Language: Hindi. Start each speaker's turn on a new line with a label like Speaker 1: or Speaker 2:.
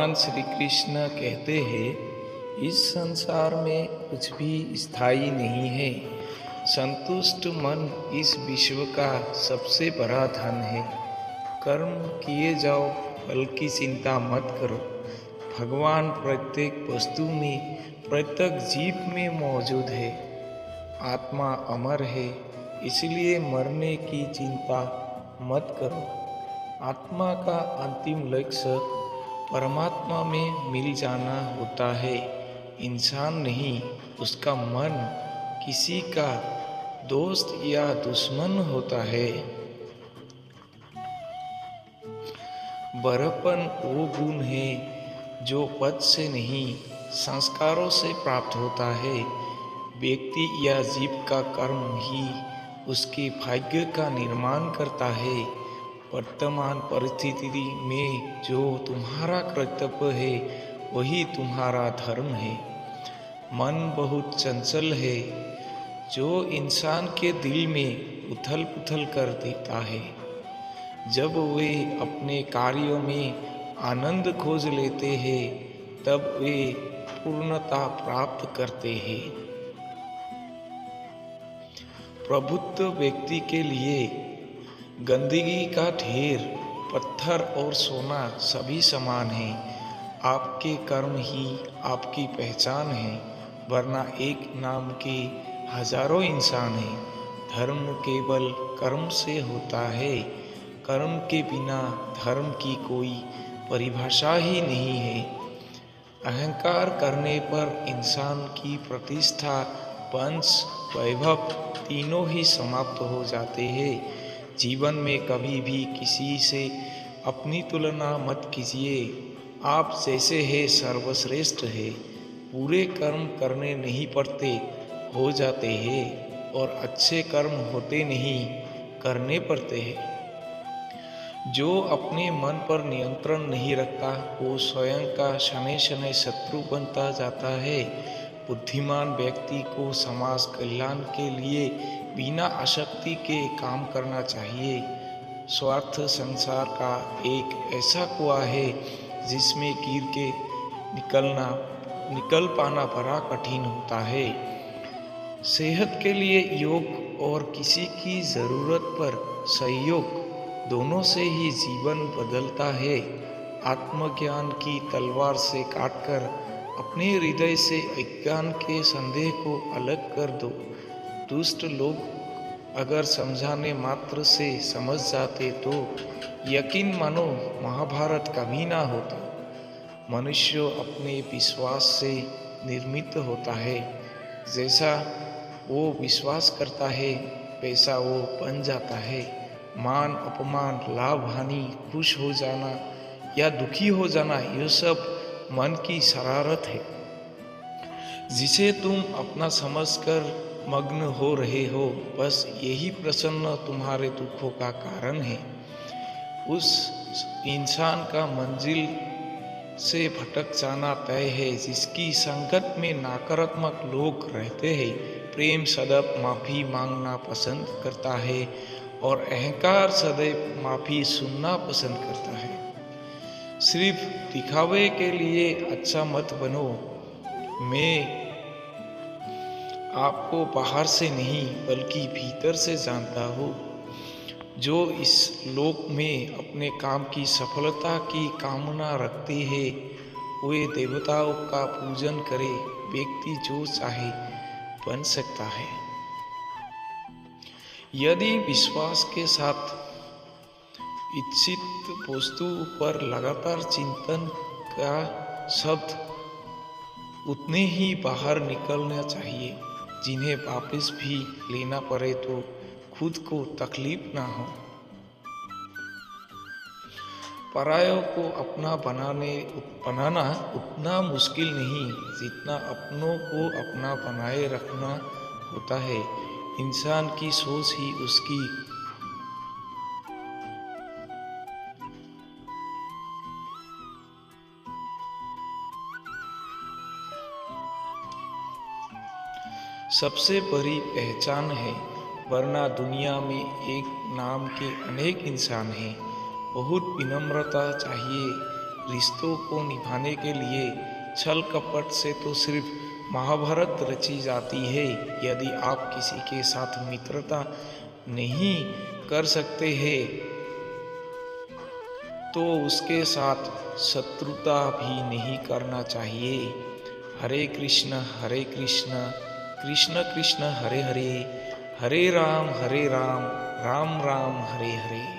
Speaker 1: भगवान श्री कृष्ण कहते हैं, इस संसार में कुछ भी स्थायी नहीं है। संतुष्ट मन इस विश्व का सबसे बड़ा धन है। कर्म किए जाओ, फल की चिंता मत करो। भगवान प्रत्येक वस्तु में, प्रत्येक जीव में मौजूद है। आत्मा अमर है, इसलिए मरने की चिंता मत करो। आत्मा का अंतिम लक्ष्य परमात्मा में मिल जाना होता है, इंसान नहीं। उसका मन किसी का दोस्त या दुश्मन होता है। बड़प्पन वो गुण है जो पद से नहीं, संस्कारों से प्राप्त होता है। व्यक्ति या जीव का कर्म ही उसके भाग्य का निर्माण करता है। वर्तमान परिस्थिति में जो तुम्हारा कर्तव्य है, वही तुम्हारा धर्म है। मन बहुत चंचल है, जो इंसान के दिल में उथल पुथल कर देता है। जब वे अपने कार्यों में आनंद खोज लेते हैं, तब वे पूर्णता प्राप्त करते हैं। प्रबुद्ध व्यक्ति के लिए गंदगी का ढेर, पत्थर और सोना सभी समान है। आपके कर्म ही आपकी पहचान है, वरना एक नाम के हजारों इंसान हैं। धर्म केवल कर्म से होता है। कर्म के बिना धर्म की कोई परिभाषा ही नहीं है। अहंकार करने पर इंसान की प्रतिष्ठा, वंश, वैभव तीनों ही समाप्त हो जाते हैं। जीवन में कभी भी किसी से अपनी तुलना मत कीजिए। आप जैसे हैं सर्वश्रेष्ठ है। पूरे कर्म करने नहीं पड़ते, हो जाते हैं, और अच्छे कर्म होते नहीं, करने पड़ते हैं। जो अपने मन पर नियंत्रण नहीं रखता, वो स्वयं का शनै शनै शत्रु बनता जाता है। बुद्धिमान व्यक्ति को समाज कल्याण के लिए बिना आसक्ति के काम करना चाहिए। स्वार्थ संसार का एक ऐसा कुआं है जिसमें गिर के निकल पाना बड़ा कठिन होता है। सेहत के लिए योग और किसी की ज़रूरत पर सहयोग, दोनों से ही जीवन बदलता है। आत्मज्ञान की तलवार से काटकर अपने हृदय से अज्ञान के संदेह को अलग कर दो। दुष्ट लोग अगर समझाने मात्र से समझ जाते तो यकीन मानो महाभारत कभी ना होता। मनुष्य अपने विश्वास से निर्मित होता है। जैसा वो विश्वास करता है, वैसा वो बन जाता है। मान अपमान, लाभ हानि, खुश हो जाना या दुखी हो जाना, ये सब मन की शरारत है, जिसे तुम अपना समझकर मग्न हो रहे हो। बस यही प्रसन्न तुम्हारे दुखों का कारण है। उस इंसान का मंजिल से भटक जाना तय है जिसकी संगत में नकारात्मक लोग रहते हैं। प्रेम सदैव माफ़ी मांगना पसंद करता है और अहंकार सदैव माफ़ी सुनना पसंद करता है। सिर्फ दिखावे के लिए अच्छा मत बनो। मैं आपको बाहर से नहीं बल्कि भीतर से जानता हूँ। जो इस लोक में अपने काम की सफलता की कामना रखते हैं, वे देवताओं का पूजन करे। व्यक्ति जो चाहे बन सकता है, यदि विश्वास के साथ इच्छित वस्तु पर लगातार चिंतन का शब्द उतने ही बाहर निकलना चाहिए, जिन्हें वापस भी लेना पड़े तो खुद को तकलीफ ना हो। परायों को अपना बनाना उतना मुश्किल नहीं जितना अपनों को अपना बनाए रखना होता है। इंसान की सोच ही उसकी सबसे बड़ी पहचान है, वरना दुनिया में एक नाम के अनेक इंसान हैं। बहुत विनम्रता चाहिए, रिश्तों को निभाने के लिए छल कपट से तो सिर्फ महाभारत रची जाती है। यदि आप किसी के साथ मित्रता नहीं कर सकते हैं तो उसके साथ शत्रुता भी नहीं करना चाहिए। हरे कृष्ण कृष्ण कृष्ण हरे हरे, हरे राम राम राम हरे हरे।